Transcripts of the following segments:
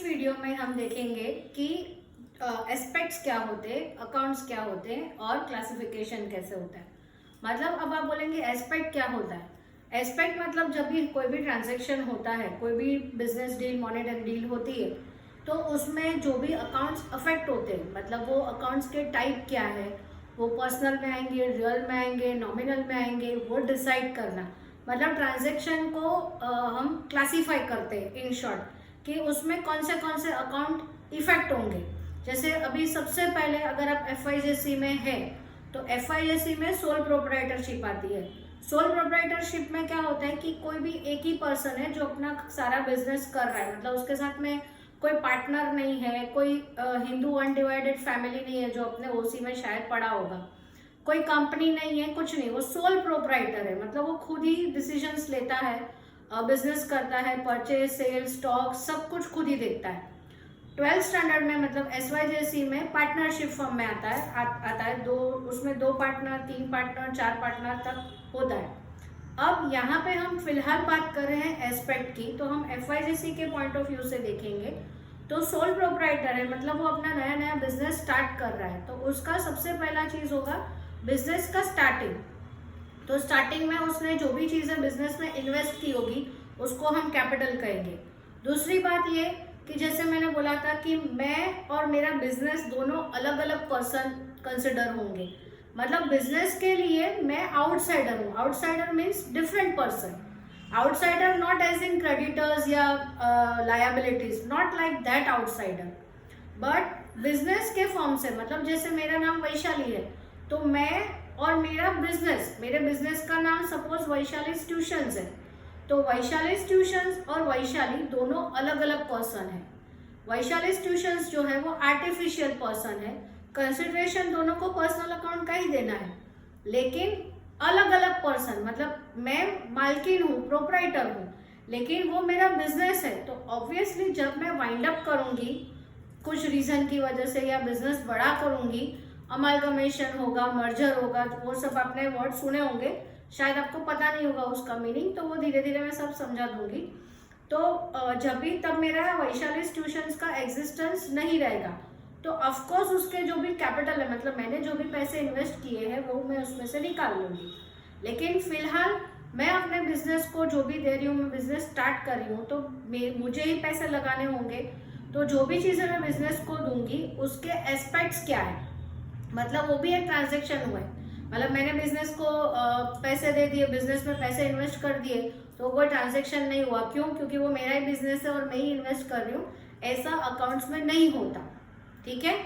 Video में हम देखेंगे कि एस्पेक्ट्स क्या होते हैं, अकाउंट्स क्या होते हैं और क्लासिफिकेशन कैसे होता है। मतलब अब आप बोलेंगे एस्पेक्ट क्या होता है। एस्पेक्ट मतलब जब भी कोई भी ट्रांजैक्शन होता है, कोई भी बिजनेस डील, मॉनेटरी डील होती है, तो उसमें जो भी अकाउंट्स अफेक्ट होते हैं, मतलब वो अकाउंट्स के टाइप क्या है, वो पर्सनल में आएंगे, रियल में आएंगे, नॉमिनल में आएंगे, वो डिसाइड करना। मतलब ट्रांजैक्शन को हम क्लासीफाई करते हैं इन शॉर्ट कि उसमें कौन से अकाउंट इफेक्ट होंगे। जैसे अभी सबसे पहले अगर आप एफआईजीसी में है तो एफआईजीसी में सोल प्रोप्राइटरशिप आती है। सोल प्रोप्राइटरशिप में क्या होता है कि कोई भी एक ही पर्सन है जो अपना सारा बिजनेस कर रहा है, मतलब उसके साथ में कोई पार्टनर नहीं है, कोई हिंदू अनडिवाइडेड फैमिली नहीं है जो अपने ओसी में शायद पड़ा होगा, कोई कंपनी नहीं है, कुछ नहीं, वो सोल प्रोप्राइटर है, मतलब वो खुद ही डिसीजंस लेता है, बिजनेस करता है, परचेज, सेल, स्टॉक सब कुछ खुद ही देखता है। 12th स्टैंडर्ड में मतलब एसवाईजेसी में पार्टनरशिप फॉर्म में आता है दो, उसमें 2 पार्टनर, 3 पार्टनर, 4 पार्टनर तक होता है। अब यहाँ पे हम फिलहाल बात कर रहे हैं एस्पेक्ट की, तो हम एफआईजीसी के पॉइंट ऑफ व्यू से देखेंगे। तो सोल प्रोप्राइटर है, मतलब वो अपना नया नया बिजनेस स्टार्ट कर रहा है, तो उसका सबसे पहला चीज होगा बिजनेस का स्टार्टिंग। तो स्टार्टिंग में उसने जो भी चीजें बिजनेस में इन्वेस्ट की होगी उसको हम कैपिटल कहेंगे। दूसरी बात ये कि जैसे मैंने बोला था कि मैं और मेरा बिजनेस दोनों अलग अलग पर्सन कंसिडर होंगे, मतलब बिजनेस के लिए मैं आउटसाइडर हूँ। Outsider means different person. Outsider not as in creditors या liabilities, not like that outsider, but business के फॉर्म से। मतलब जैसे मेरा नाम वैशाली है तो मैं और मेरा बिजनेस, मेरे बिजनेस का नाम सपोज वैशाली ट्यूशंस है, तो वैशाली ट्यूशंस और वैशाली दोनों अलग अलग पर्सन है। वैशाली ट्यूशंस जो है वो आर्टिफिशियल पर्सन है, कंसिडरेशन दोनों को पर्सनल अकाउंट का ही देना है, लेकिन अलग अलग पर्सन। मतलब मैं मालकिन हूँ, प्रोप्राइटर हूँ, लेकिन वो मेरा बिजनेस है, तो ऑब्वियसली जब मैं वाइंड अप करूंगी कुछ रीजन की वजह से या बिजनेस बड़ा करूंगी, अमालगमेशन होगा, मर्जर होगा, वो सब आपने वर्ड सुने होंगे, शायद आपको पता नहीं होगा उसका मीनिंग, तो वो धीरे धीरे मैं सब समझा दूंगी। तो जब भी तब मेरा वैशाली ट्यूशंस का एग्जिस्टेंस नहीं रहेगा, तो ऑफकोर्स उसके जो भी कैपिटल है, मतलब मैंने जो भी पैसे इन्वेस्ट किए हैं वो मैं उसमें से निकाल लूंगी। लेकिन फिलहाल मैं अपने बिजनेस को जो भी दे रही हूँ, मैं बिजनेस स्टार्ट कर रही हूँ, तो मुझे ही पैसे लगाने होंगे, तो जो भी चीज़ें मैं बिजनेस को दूंगी उसके एस्पेक्ट्स क्या है, मतलब वो भी एक ट्रांजेक्शन हुआ है। मतलब मैंने बिजनेस को पैसे दे दिए, बिजनेस में पैसे इन्वेस्ट कर दिए, तो कोई ट्रांजेक्शन नहीं हुआ। क्यों? क्योंकि वो मेरा ही बिजनेस है और मैं ही इन्वेस्ट कर रही हूँ, ऐसा अकाउंट्स में नहीं होता। ठीक है।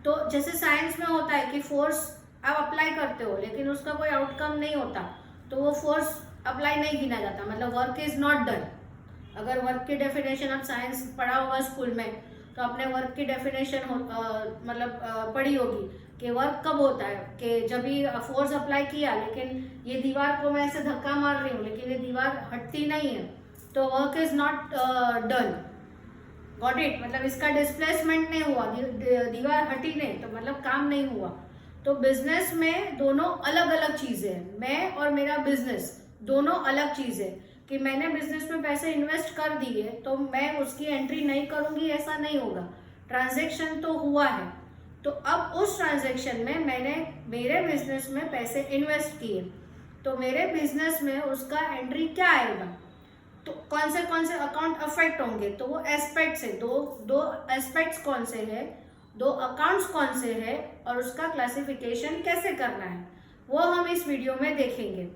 तो जैसे साइंस में होता है कि फोर्स आप अप्लाई करते हो लेकिन उसका कोई आउटकम नहीं होता, तो वो फोर्स अप्लाई नहीं गिना जाता, मतलब वर्क इज नॉट डन। अगर वर्क की डेफिनेशन आप साइंस पढ़ा होगा स्कूल में, तो आपने वर्क की डेफिनेशन मतलब पढ़ी होगी कि वर्क कब होता है, कि जब भी फोर्स अप्लाई किया लेकिन ये दीवार को मैं ऐसे धक्का मार रही हूँ लेकिन ये दीवार हटती नहीं है, तो work is not done. Got it? मतलब इसका डिस्प्लेसमेंट नहीं हुआ, दीवार हटी नहीं, तो मतलब काम नहीं हुआ। तो बिजनेस में दोनों अलग अलग चीजें हैं, मैं और मेरा बिजनेस दोनों अलग चीजें। कि मैंने बिजनेस में पैसे इन्वेस्ट कर दिए तो मैं उसकी एंट्री नहीं करूंगी, ऐसा नहीं होगा। ट्रांजैक्शन तो हुआ है, तो अब उस ट्रांजैक्शन में मैंने मेरे बिजनेस में पैसे इन्वेस्ट किए, तो मेरे बिजनेस में उसका एंट्री क्या आएगा, तो कौन से अकाउंट अफेक्ट होंगे, तो वो एस्पेक्ट्स है। दो एस्पेक्ट्स कौन से है, 2 अकाउंट्स कौन से है और उसका क्लासिफिकेशन कैसे करना है, वो हम इस वीडियो में देखेंगे।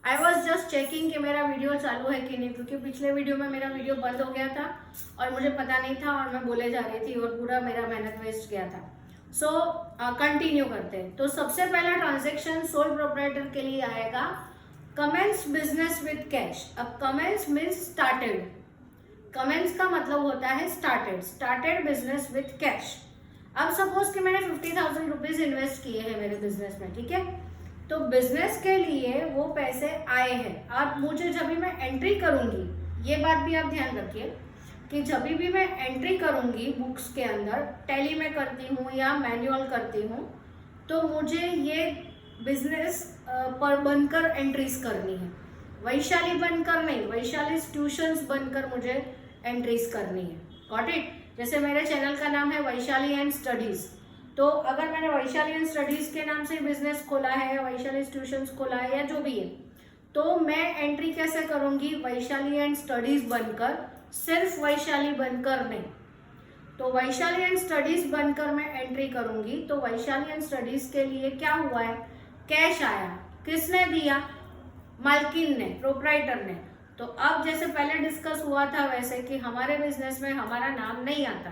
आई वॉज जस्ट चेकिंग कि मेरा वीडियो चालू है कि नहीं, क्योंकि पिछले वीडियो में मेरा वीडियो बंद हो गया था और मुझे पता नहीं था और मैं बोले जा रही थी और पूरा मेरा मेहनत वेस्ट गया था। सो कंटिन्यू करते हैं। तो सबसे पहला ट्रांजेक्शन सोल प्रोप्राइटर के लिए आएगा कमेंस बिजनेस विद कैश। अब कमेंस मीन्स स्टार्टेड, कमेंस का मतलब होता है स्टार्टेड बिजनेस विद कैश। अब सपोज कि मैंने 50,000 रुपीज इन्वेस्ट किए हैं मेरे बिजनेस में, ठीक है, तो बिजनेस के लिए वो पैसे आए हैं। अब मुझे जब भी मैं एंट्री करूंगी, ये बात भी आप ध्यान रखिए कि जब भी मैं एंट्री करूंगी बुक्स के अंदर, टैली में करती हूँ या मैनुअल करती हूँ, तो मुझे ये बिजनेस पर बनकर एंट्रीज करनी है, वैशाली बनकर नहीं, वैशाली ट्यूशंस बनकर मुझे एंट्रीज करनी है। Got it? जैसे मेरे चैनल का नाम है वैशाली एंड स्टडीज, तो अगर मैंने वैशाली एंड स्टडीज के नाम से बिजनेस खोला है, वैशाली ट्यूशंस खोला है या जो भी है, तो मैं एंट्री कैसे करूंगी? वैशाली एंड स्टडीज बनकर, सिर्फ वैशाली बनकर नहीं। तो वैशाली एंड स्टडीज बनकर मैं एंट्री करूंगी। तो वैशाली एंड स्टडीज के लिए क्या हुआ है? कैश आया। किसने दिया? मालकिन ने, प्रोप्राइटर ने। तो अब जैसे पहले डिस्कस हुआ था वैसे कि हमारे बिजनेस में हमारा नाम नहीं आता,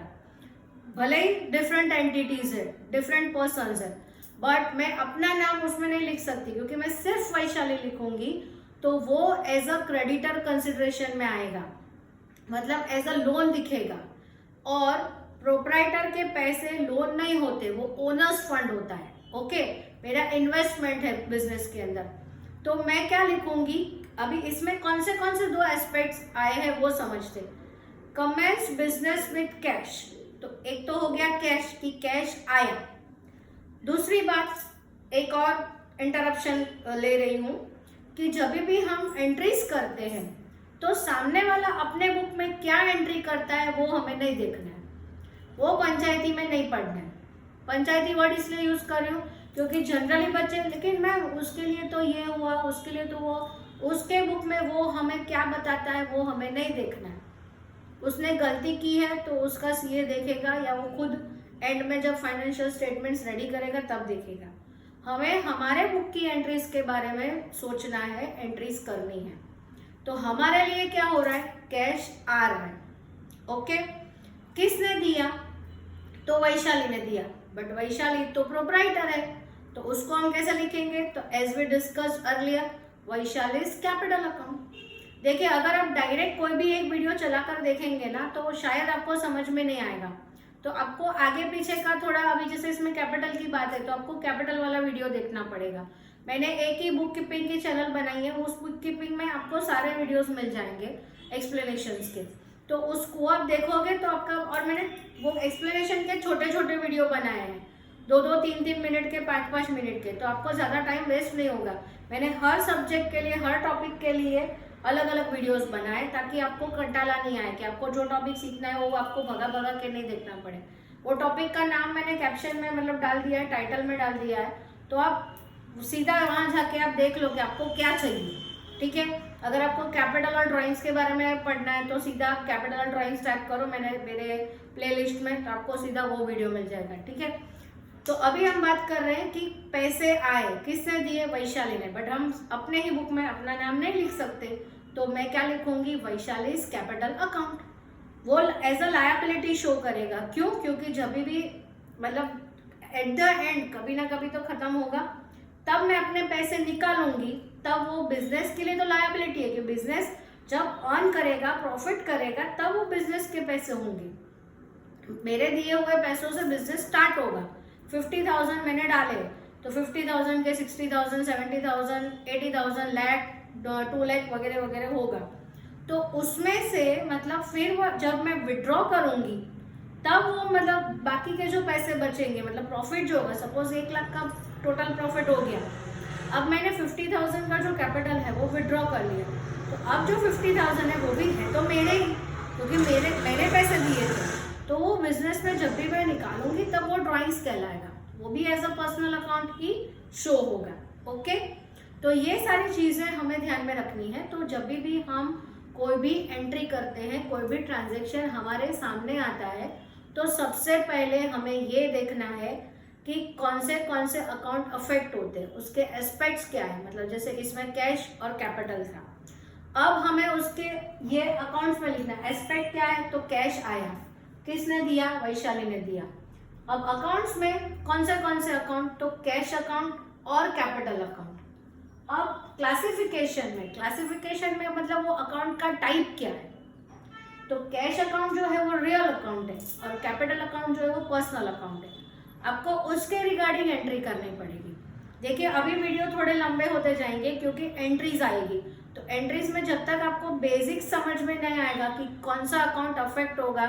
भले ही डिफरेंट एंटिटीज है, डिफरेंट पर्सन्स है, बट मैं अपना नाम उसमें नहीं लिख सकती, क्योंकि मैं सिर्फ वैशाली लिखूंगी तो वो एज अ क्रेडिटर कंसिडरेशन में आएगा, मतलब एज अ लोन दिखेगा। और प्रोप्राइटर के पैसे लोन नहीं होते, वो ओनर्स फंड होता है। ओके, मेरा इन्वेस्टमेंट है बिजनेस के अंदर। तो मैं क्या लिखूंगी? अभी इसमें कौन से दो एस्पेक्ट्स आए हैं वो समझते। कमेंस बिजनेस विथ कैश, तो एक तो हो गया कैश, कि कैश आया। दूसरी बात, एक और इंटरप्शन ले रही हूं कि जब भी हम एंट्रीज करते हैं तो सामने वाला अपने बुक में क्या एंट्री करता है वो हमें नहीं देखना है, वो पंचायती में नहीं पढ़ना है। पंचायती वर्ड इसलिए यूज कर रही हूँ क्योंकि जनरली बच्चे, लेकिन मैं उसके लिए तो ये हुआ, उसके लिए तो वो, उसके बुक में वो हमें क्या बताता है वो हमें नहीं देखना है। उसने गलती की है तो उसका सीए देखेगा, या वो खुद एंड में जब फाइनेंशियल स्टेटमेंट्स रेडी करेगा तब देखेगा। हमें हमारे बुक की एंट्रीज के बारे में सोचना है, एंट्रीज करनी है। तो हमारे लिए क्या हो रहा है? कैश आ रहा है। ओके, किसने दिया? तो वैशाली ने दिया, बट वैशाली तो प्रोप्राइटर है, तो उसको हम कैसे लिखेंगे? तो as we discuss earlier, Vaishali's capital account. देखिए, अगर आप डायरेक्ट कोई भी एक वीडियो चलाकर देखेंगे ना तो शायद आपको समझ में नहीं आएगा, तो आपको आगे पीछे का थोड़ा, अभी जैसे इसमें कैपिटल की बात है तो आपको कैपिटल वाला वीडियो देखना पड़ेगा। मैंने एक ही बुक कीपिंग की चैनल बनाई है, उस बुक कीपिंग में आपको सारे वीडियोस मिल जाएंगे एक्सप्लेनेशंस के, तो उसको आप देखोगे तो आपका, और मैंने वो एक्सप्लेनेशन के छोटे छोटे वीडियो बनाए हैं, 2-2, 3-3 मिनट के, 5-5 मिनट के, तो आपको ज़्यादा टाइम वेस्ट नहीं होगा। मैंने हर सब्जेक्ट के लिए, हर टॉपिक के लिए अलग अलग वीडियोस बनाए ताकि आपको कंटाला नहीं आए, कि आपको जो टॉपिक सीखना है वो आपको भगा भगा के नहीं देखना पड़े। वो टॉपिक का नाम मैंने कैप्शन में मतलब डाल दिया है, टाइटल में डाल दिया है, तो आप सीधा वहाँ जाके आप देख लो कि आपको क्या चाहिए। ठीक है, अगर आपको कैपिटल और ड्राइंग्स के बारे में पढ़ना है तो सीधा कैपिटल और ड्राइंग्स टाइप करो मेरे प्लेलिस्ट में, तो आपको सीधा वो वीडियो मिल जाएगा। ठीक है, तो अभी हम बात कर रहे हैं कि पैसे आए, किसने दिए? वैशाली ने, बट हम अपने ही बुक में अपना नाम नहीं लिख सकते, तो मैं क्या लिखूंगी? Vaishali's capital account. वो एज अ लायबिलिटी शो करेगा। क्यों? क्योंकि जब भी मतलब एट द एंड कभी ना कभी तो खत्म होगा, तब मैं अपने पैसे निकालूंगी, तब वो बिजनेस के लिए तो लायबिलिटी है कि बिजनेस जब अर्न करेगा, प्रॉफिट करेगा, तब वो बिजनेस के पैसे होंगे। मेरे दिए हुए पैसों से बिजनेस स्टार्ट होगा। 50,000 मैंने डाले तो 50,000 के 60,000, 70,000, 80,000, लाख, 2 लाख वगैरह वगैरह होगा। तो उसमें से मतलब फिर वो जब मैं विड्रॉ करूंगी तब वो मतलब बाकी के जो पैसे बचेंगे, मतलब प्रॉफिट जो होगा, सपोज 1 लाख का टोटल प्रॉफिट हो गया, अब मैंने 50,000 का जो कैपिटल है वो विड्रॉ कर लिया, तो अब जो 50,000 है वो भी है तो मेरे ही, क्योंकि मैंने पैसे दिए थे, तो वो बिजनेस में जब भी मैं निकालूंगी तब वो ड्राइंग्स कहलाएगा, वो भी एज अ पर्सनल अकाउंट ही शो होगा। ओके, तो ये सारी चीजें हमें ध्यान में रखनी है। तो जब भी हम कोई भी एंट्री करते हैं, कोई भी ट्रांजेक्शन हमारे सामने आता है, तो सबसे पहले हमें ये देखना है कि कौन से अकाउंट अफेक्ट होते हैं, उसके एस्पेक्ट्स क्या है। मतलब जैसे इसमें कैश और कैपिटल था, अब हमें उसके ये अकाउंट्स में लिखना है। एस्पेक्ट क्या है? तो कैश आया, किसने दिया? वैशाली ने दिया। अब अकाउंट्स में कौन से अकाउंट? तो कैश अकाउंट और कैपिटल अकाउंट। अब क्लासिफिकेशन में मतलब वो अकाउंट का टाइप क्या है? तो कैश अकाउंट जो है वो रियल अकाउंट है और कैपिटल अकाउंट जो है वो पर्सनल अकाउंट है। आपको उसके रिगार्डिंग एंट्री करनी पड़ेगी। देखिए, अभी वीडियो थोड़े लंबे होते जाएंगे क्योंकि एंट्रीज आएगी, तो एंट्रीज में जब तक आपको बेसिक समझ में नहीं आएगा कि कौन सा अकाउंट अफेक्ट होगा,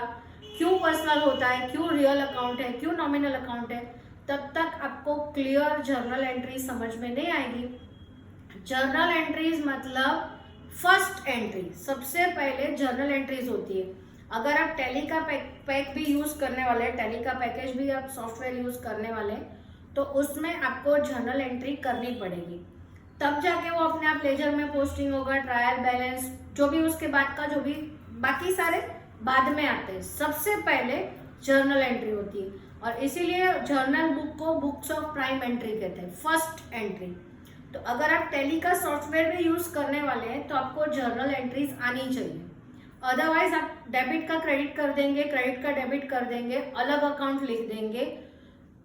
क्यों पर्सनल होता है, क्यों रियल अकाउंट है, क्यों नॉमिनल अकाउंट है, तब तक आपको क्लियर जर्नल एंट्री समझ में नहीं आएगी। जर्नल एंट्रीज मतलब फर्स्ट एंट्री, सबसे पहले जर्नल एंट्रीज होती है। अगर आप टैली का पैक भी यूज करने वाले हैं, टैली का पैकेज भी आप सॉफ्टवेयर यूज करने वाले हैं, तो उसमें आपको जर्नल एंट्री करनी पड़ेगी, तब जाके वो अपने आप लेजर में पोस्टिंग होगा, ट्रायल बैलेंस जो भी उसके बाद का जो भी बाकी सारे बाद में आते हैं। सबसे पहले जर्नल एंट्री होती है और इसीलिए जर्नल बुक को बुक्स ऑफ प्राइम एंट्री कहते हैं, फर्स्ट एंट्री। तो अगर आप टैली का सॉफ्टवेयर भी यूज करने वाले हैं तो आपको जर्नल एंट्रीज आनी चाहिए। अदरवाइज आप डेबिट का क्रेडिट कर देंगे, क्रेडिट का डेबिट कर देंगे, अलग अकाउंट लिख देंगे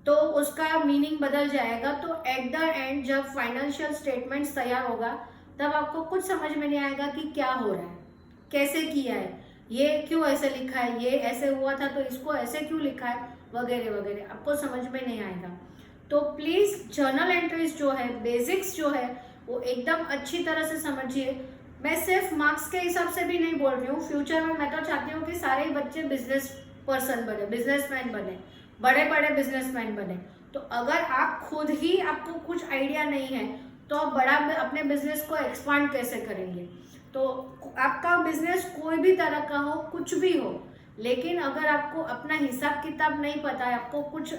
तो उसका मीनिंग बदल जाएगा। तो एट द एंड जब फाइनेंशियल स्टेटमेंट तैयार होगा तब आपको कुछ समझ में नहीं आएगा कि क्या हो रहा है, कैसे किया है, ये क्यों ऐसे लिखा है, ये ऐसे हुआ था तो इसको ऐसे क्यों लिखा है, वगैरह वगैरह आपको समझ में नहीं आएगा। तो प्लीज जर्नल एंट्रीज जो है, बेसिक्स जो है वो एकदम अच्छी तरह से समझिए। मैं सिर्फ मार्क्स के हिसाब से भी नहीं बोल रही हूँ, फ्यूचर में मैं तो चाहती हूँ कि सारे बच्चे बिजनेस पर्सन बने, बिजनेसमैन बने, बड़े बड़े बिजनेसमैन बने। तो अगर आप खुद ही आपको कुछ आइडिया नहीं है तो आप बड़ा अपने बिजनेस को एक्सपांड कैसे करेंगे। तो आपका बिजनेस कोई भी तरह का हो, कुछ भी हो, लेकिन अगर आपको अपना हिसाब किताब नहीं पता है, आपको कुछ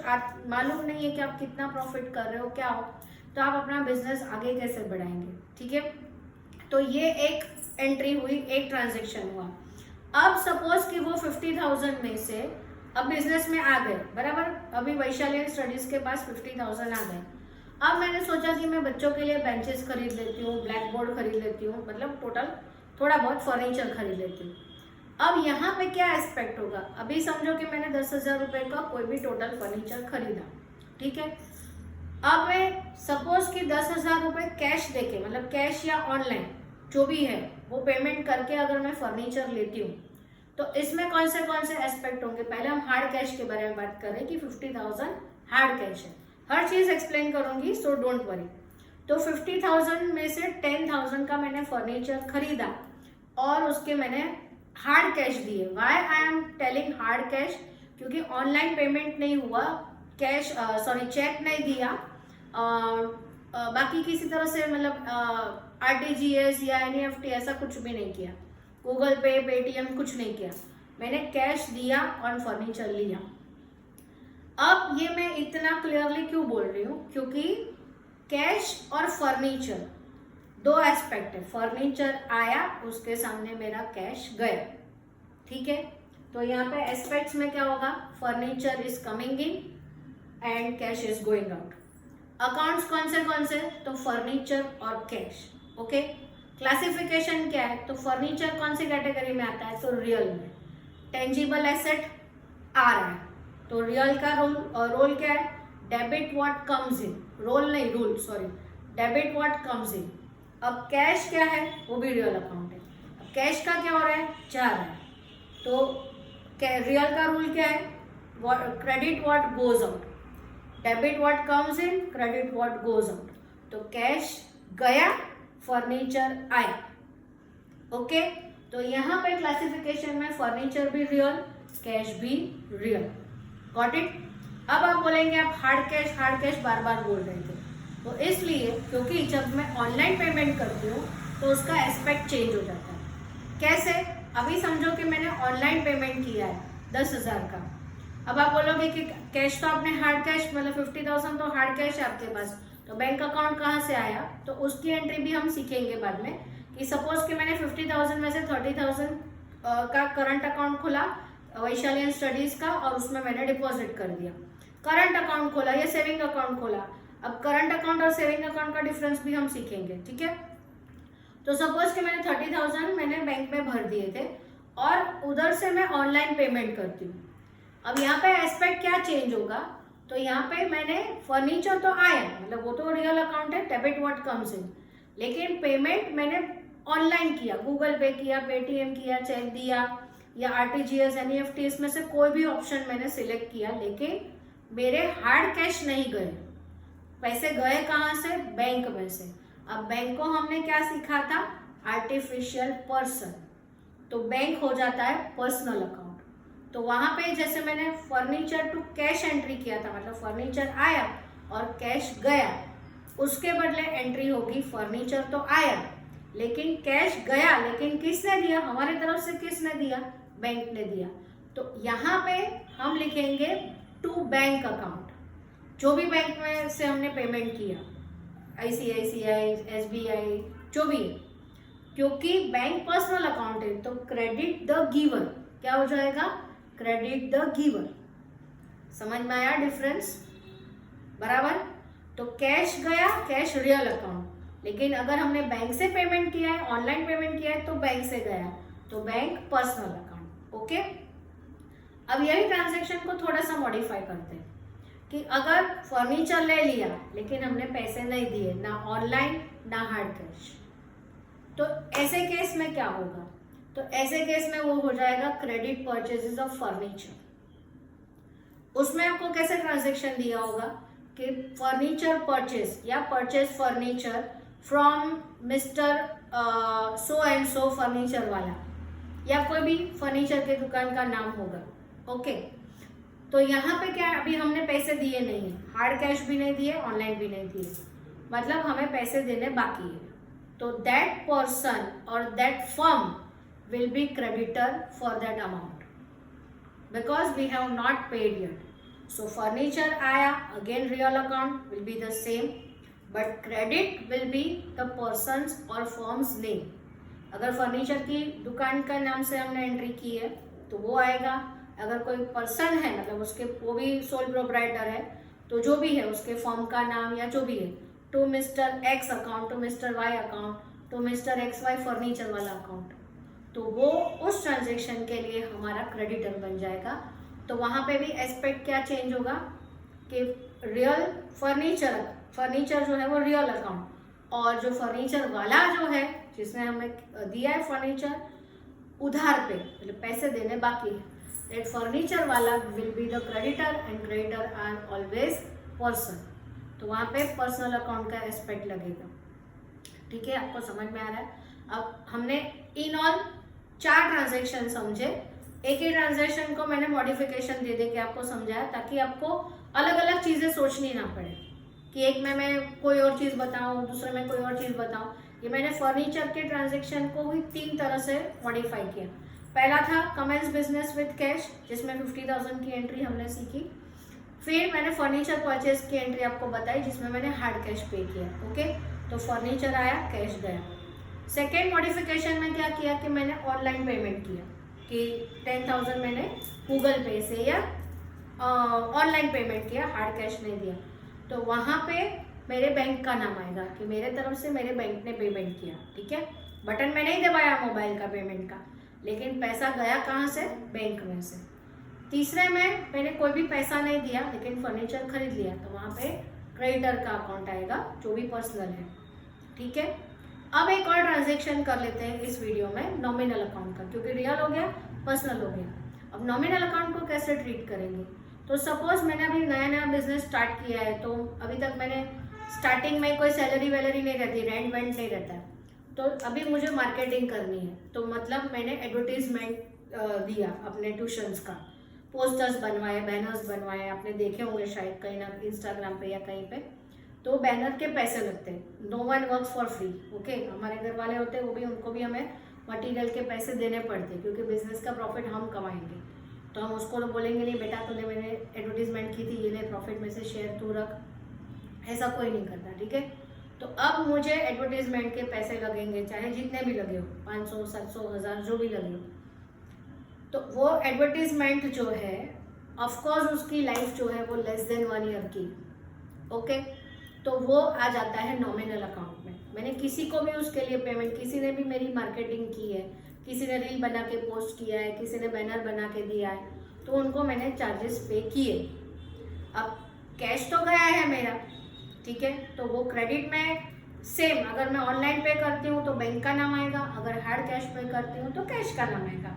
मालूम नहीं है कि आप कितना प्रॉफिट कर रहे हो, क्या हो, तो आप अपना बिजनेस आगे कैसे बढ़ाएंगे। ठीक है, तो ये एक एंट्री हुई, एक ट्रांजेक्शन हुआ। अब सपोज कि वो 50,000 में से अब बिजनेस में आ गए, बराबर। अभी वैशाली स्टडीज के पास 50,000 आ गए। अब मैंने सोचा कि मैं बच्चों के लिए बेंचेस खरीद लेती हूँ, ब्लैक बोर्ड खरीद लेती हूँ, मतलब टोटल थोड़ा बहुत फर्नीचर खरीद लेती हूँ। अब यहाँ पे क्या एस्पेक्ट होगा, अभी समझो कि मैंने 10,000 रुपये का कोई भी टोटल फर्नीचर खरीदा, ठीक है। अब मैं सपोज कि 10,000 रुपये कैश देके, मतलब कैश या ऑनलाइन जो भी है वो पेमेंट करके अगर मैं फर्नीचर लेती हूँ तो इसमें कौन से एस्पेक्ट होंगे। पहले हम हार्ड कैश के बारे में बात करें कि 50,000 हार्ड कैश है, हर चीज एक्सप्लेन करूंगी, सो डोंट वरी। तो 50,000 में से 10,000 का मैंने फर्नीचर खरीदा और उसके मैंने हार्ड कैश दिए। Why I am telling hard cash, क्योंकि ऑनलाइन पेमेंट नहीं हुआ, कैश चेक नहीं दिया, बाकी किसी तरह से मतलब RTGS या NEFT ऐसा कुछ भी नहीं किया, गूगल पे, पेटीएम कुछ नहीं किया, मैंने कैश दिया और फर्नीचर लिया। अब ये मैं इतना क्लियरली क्यों बोल रही हूँ, क्योंकि कैश और फर्नीचर दो एस्पेक्ट है। फर्नीचर आया, उसके सामने मेरा कैश गया, ठीक है। तो यहाँ पे एस्पेक्ट्स में क्या होगा, furniture is coming in and cash is going out. Accounts कौन से, तो फर्नीचर और कैश, ओके। क्लासिफिकेशन क्या है, तो फर्नीचर कौन सी कैटेगरी में आता है, तो रियल में। टेंजिबल एसेट आ रहा है तो रियल का रोल क्या है, debit what comes in, role नहीं rule, sorry, debit what comes in. अब कैश क्या है, वो भी रियल अकाउंट है। अब कैश का क्या हो रहा है, जा रहा है, तो रियल का रूल क्या है, credit what goes out, debit what comes in, credit what goes out. तो कैश गया, फर्नीचर आया, ओके। तो यहाँ पे क्लासिफिकेशन में फर्नीचर भी रियल, कैश भी रियल, गॉट इट। अब आप बोलेंगे आप हार्ड कैश बार बार बोल रहे थे, तो इसलिए क्योंकि जब मैं ऑनलाइन पेमेंट करती हूँ तो उसका एस्पेक्ट चेंज हो जाता है। कैसे, अभी समझो कि मैंने ऑनलाइन पेमेंट किया है 10,000 का। अब आप बोलोगे कि कैश तो आपने हार्ड कैश, मतलब 50,000 तो हार्ड कैश है आपके पास, तो बैंक अकाउंट कहाँ से आया, तो उसकी एंट्री भी हम सीखेंगे बाद में। कि सपोज कि मैंने 50,000 में से 30,000 का करंट अकाउंट खोला वैशाली स्टडीज का और उसमें मैंने डिपॉजिट कर दिया, करंट अकाउंट खोला या सेविंग अकाउंट खोला। अब करंट अकाउंट और सेविंग अकाउंट का डिफरेंस भी हम सीखेंगे, ठीक है। तो सपोज कि मैंने 30,000 मैंने बैंक में भर दिए थे और उधर से मैं ऑनलाइन पेमेंट करती हूँ। अब यहाँ पे एस्पेक्ट क्या चेंज होगा, तो यहाँ पे मैंने फर्नीचर तो आया, मतलब वो तो रियल अकाउंट है, डेबिट व्हाट कम्स इन, लेकिन पेमेंट मैंने ऑनलाइन किया, गूगल पे किया, पेटीएम किया, चेक दिया या RTGS NEFT, इसमें से कोई भी ऑप्शन मैंने सिलेक्ट किया, लेकिन मेरे हार्ड कैश नहीं गए, पैसे गए कहाँ से, बैंक में से। अब बैंक को हमने क्या सीखा था, आर्टिफिशियल पर्सन, तो बैंक हो जाता है पर्सनल अकाउंट। तो वहाँ पे जैसे मैंने फर्नीचर टू कैश एंट्री किया था, मतलब फर्नीचर आया और कैश गया, उसके बदले एंट्री होगी फर्नीचर तो आया लेकिन कैश गया, लेकिन किसने दिया, हमारी तरफ से किसने दिया, बैंक ने दिया। तो यहाँ पे हम लिखेंगे टू बैंक अकाउंट, जो भी बैंक में से हमने पेमेंट किया, ICICI, SBI, जो भी है, क्योंकि बैंक पर्सनल अकाउंट है तो क्रेडिट द गिवर, क्या हो जाएगा, क्रेडिट द गिवर। समझ में आया डिफरेंस, बराबर। तो कैश गया, कैश रियल अकाउंट, लेकिन अगर हमने बैंक से पेमेंट किया है, ऑनलाइन पेमेंट किया है तो बैंक से गया, तो बैंक पर्सनल अकाउंट। ओके, अब यही ट्रांजैक्शन को थोड़ा सा मॉडिफाई करते हैं कि अगर फर्नीचर ले लिया लेकिन हमने पैसे नहीं दिए, ना ऑनलाइन ना हार्ड कैश, तो ऐसे केस में क्या होगा, तो ऐसे केस में वो हो जाएगा क्रेडिट परचेजेस ऑफ फर्नीचर। उसमें आपको कैसे ट्रांजैक्शन दिया होगा कि फर्नीचर परचेज या purchase furniture from mister so and so furniture वाला, या कोई भी फर्नीचर के दुकान का नाम होगा। ओके, तो यहाँ पे क्या, अभी हमने पैसे दिए नहीं है, हार्ड कैश भी नहीं दिए, ऑनलाइन भी नहीं दिए, मतलब हमें पैसे देने बाकी है। तो दैट पर्सन और that firm will be creditor for that amount because we have not paid yet. So furniture आया, again real account will be the same, but credit will be the person's or firm's name. अगर furniture की दुकान का नाम से हमने entry की है तो वो आएगा, अगर कोई पर्सन है मतलब उसके, वो भी सोल प्रोप्राइटर है, तो जो भी है उसके फर्म का नाम या जो भी है, to mister x account, to mister y account, to mister XY furniture वाला अकाउंट, तो वो उस ट्रांजेक्शन के लिए हमारा क्रेडिटर बन जाएगा। तो वहाँ पे भी एस्पेक्ट क्या चेंज होगा कि रियल फर्नीचर जो है वो रियल अकाउंट, और जो फर्नीचर वाला जो है जिसने हमें दिया है फर्नीचर उधार पे, मतलब पैसे देने बाकी है, दैट फर्नीचर वाला will be the creditor and creditor are always person. तो वहाँ पे पर्सनल अकाउंट का एस्पेक्ट लगेगा। ठीक है, आपको समझ में आ रहा है। अब हमने इन ऑल 4 ट्रांजैक्शन समझे, एक ही ट्रांजैक्शन को मैंने मॉडिफिकेशन दे दे के आपको समझाया ताकि आपको अलग अलग चीज़ें सोचनी ना पड़े कि एक में मैं कोई और चीज़ बताऊं, दूसरे में कोई और चीज़ बताऊं। ये मैंने फर्नीचर के ट्रांजैक्शन को ही 3 तरह से मॉडिफाई किया। पहला था कमेंस बिजनेस विद कैश, जिसमें 50,000 की एंट्री हमने सीखी। फिर मैंने फर्नीचर परचेज की एंट्री आपको बताई जिसमें मैंने हार्ड कैश पे किया। ओके, तो फर्नीचर आया, कैश गया। सेकेंड मॉडिफिकेशन में क्या किया कि मैंने ऑनलाइन पेमेंट किया कि 10,000 मैंने गूगल पे से या ऑनलाइन पेमेंट किया, हार्ड कैश नहीं दिया। तो वहाँ पे मेरे बैंक का नाम आएगा कि मेरे तरफ से मेरे बैंक ने पेमेंट किया। ठीक है, बटन में नहीं दबाया मोबाइल का पेमेंट का, लेकिन पैसा गया कहाँ से, बैंक में से। तीसरे में मैंने कोई भी पैसा नहीं दिया लेकिन फर्नीचर खरीद लिया, तो वहाँ पे क्रेडिटर का अकाउंट आएगा जो भी पर्सनल है। ठीक है, अब एक और ट्रांजैक्शन कर लेते हैं इस वीडियो में नॉमिनल अकाउंट का, क्योंकि रियल हो गया, पर्सनल हो गया। अब नॉमिनल अकाउंट को कैसे ट्रीट करेंगे, तो सपोज मैंने अभी नया नया बिजनेस स्टार्ट किया है, तो अभी तक मैंने स्टार्टिंग में कोई सैलरी वैलरी नहीं रहती, रेंट वेंट नहीं रहता है, तो अभी मुझे मार्केटिंग करनी है। तो मतलब मैंने एडवर्टीजमेंट दिया अपने ट्यूशन्स का, पोस्टर्स बनवाए, बैनर्स बनवाए, आपने देखे होंगे शायद कहीं ना इंस्टाग्राम पे या कहीं पे। तो बैनर के पैसे लगते हैं, no one works for free. Okay, हमारे घर वाले होते हैं वो भी, उनको भी हमें मटेरियल के पैसे देने पड़ते हैं क्योंकि बिजनेस का प्रॉफिट हम कमाएंगे। तो हम उसको तो बोलेंगे नहीं बेटा तूने मैंने एडवर्टीजमेंट की थी, ये ले प्रॉफिट में से शेयर तू रख, ऐसा कोई नहीं करता। ठीक है, तो अब मुझे एडवर्टीजमेंट के पैसे लगेंगे, चाहे जितने भी लगे हो, 500, 700, 1000 जो भी लगे हो। तो वो एडवर्टीजमेंट जो है ऑफकोर्स उसकी लाइफ जो है वो लेस देन 1 ईयर की। ओके, तो वो आ जाता है नॉमिनल अकाउंट में। मैंने किसी को भी उसके लिए पेमेंट, किसी ने भी मेरी मार्केटिंग की है, किसी ने रील बना के पोस्ट किया है, किसी ने बैनर बना के दिया है, तो उनको मैंने चार्जेस पे किए। अब कैश तो गया है मेरा, ठीक है, तो वो क्रेडिट में सेम, अगर मैं ऑनलाइन पे करती हूँ तो बैंक का नाम आएगा, अगर हार्ड कैश पे करती हूँ तो कैश का नाम आएगा।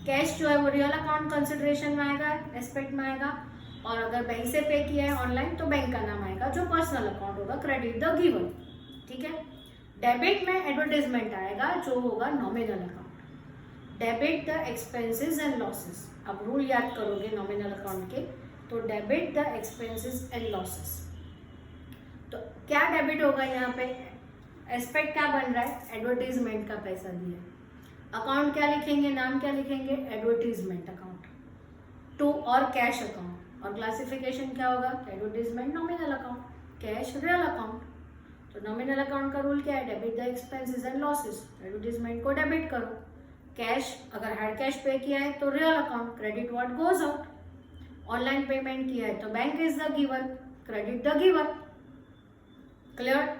कैश जो है वो रियल अकाउंट कंसिडरेशन में आएगा, एस्पेक्ट में आएगा, और अगर बैंक से पे किया है ऑनलाइन तो बैंक का नाम आएगा जो पर्सनल अकाउंट होगा, क्रेडिट द गिवन। ठीक है, डेबिट में एडवर्टाइजमेंट आएगा जो होगा nominal account. Debit the expenses and losses. अब रूल याद करोगे नॉमिनल अकाउंट के, तो debit the expenses and losses. तो क्या डेबिट होगा यहाँ पे? एस्पेक्ट क्या बन रहा है? एडवर्टीजमेंट का पैसा दिया। अकाउंट क्या लिखेंगे, नाम क्या लिखेंगे? Advertisement account. टू और कैश अकाउंट। और क्लासिफिकेशन क्या होगा? Advertisement nominal account, cash real account. तो नॉमिनल अकाउंट का रूल क्या है? Debit the expenses and losses. Advertisement को डेबिट करो। कैश, अगर हार्ड कैश पे किया है तो real account, credit what goes out. Online payment किया है तो bank is the giver, credit the giver. Clear?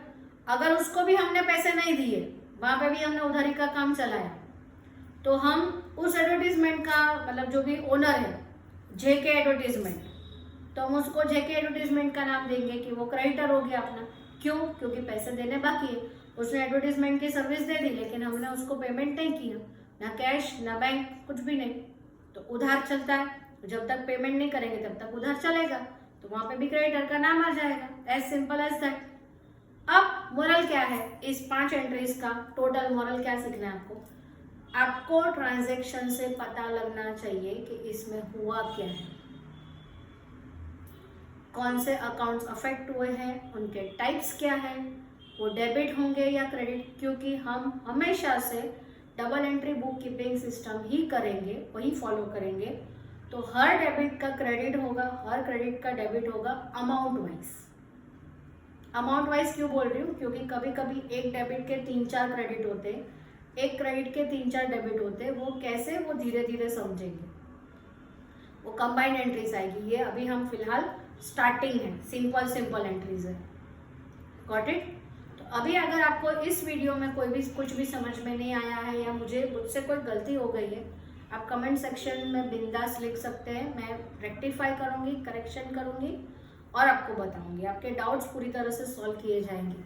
अगर उसको भी हमने पैसे नहीं दिए, वहां पे भी हमने उधारी का काम चलाया, तो हम उस एडवर्टीजमेंट का मतलब जो भी ओनर है, जेके एडवर्टीजमेंट, तो हम उसको जेके एडवर्टीजमेंट का नाम देंगे कि वो क्रेडिटर हो गया अपना। क्यों? क्योंकि पैसे देने बाकी है। उसने एडवर्टीजमेंट की सर्विस दे दी लेकिन हमने उसको पेमेंट नहीं किया, ना कैश ना बैंक, कुछ भी नहीं, तो उधार चलता है। जब तक पेमेंट नहीं करेंगे तब तक उधार चलेगा, तो वहां पे भी क्रेडिटर का नाम आ जाएगा। As simple as that. अब मोरल क्या है इस 5 एंट्रीज का? टोटल मोरल क्या सीखना है आपको? आपको ट्रांजैक्शन से पता लगना चाहिए कि इसमें हुआ क्या है, कौन से अकाउंट्स अफेक्ट हुए हैं, उनके टाइप्स क्या है, वो डेबिट होंगे या क्रेडिट। क्योंकि हम हमेशा से double entry book keeping system ही करेंगे, वही फॉलो करेंगे। तो हर डेबिट का क्रेडिट होगा, हर क्रेडिट का डेबिट होगा अमाउंट वाइज। अमाउंट वाइज क्यों बोल रही हूँ? क्योंकि कभी कभी एक डेबिट के 3-4 क्रेडिट होते, एक क्रेडिट के 3-4 डेबिट होते। वो कैसे? वो धीरे धीरे समझेंगे, वो कंबाइंड एंट्रीज आएगी। ये अभी हम फिलहाल स्टार्टिंग है, सिंपल एंट्रीज है। Got it? तो अभी अगर आपको इस वीडियो में कोई भी कुछ भी समझ में नहीं आया है या मुझसे कोई गलती हो गई है, आप कमेंट सेक्शन में बिंदास लिख सकते हैं। मैं रेक्टिफाई करूंगी, करेक्शन करूंगी और आपको बताऊंगी। आपके डाउट्स पूरी तरह से सॉल्व किए जाएंगे।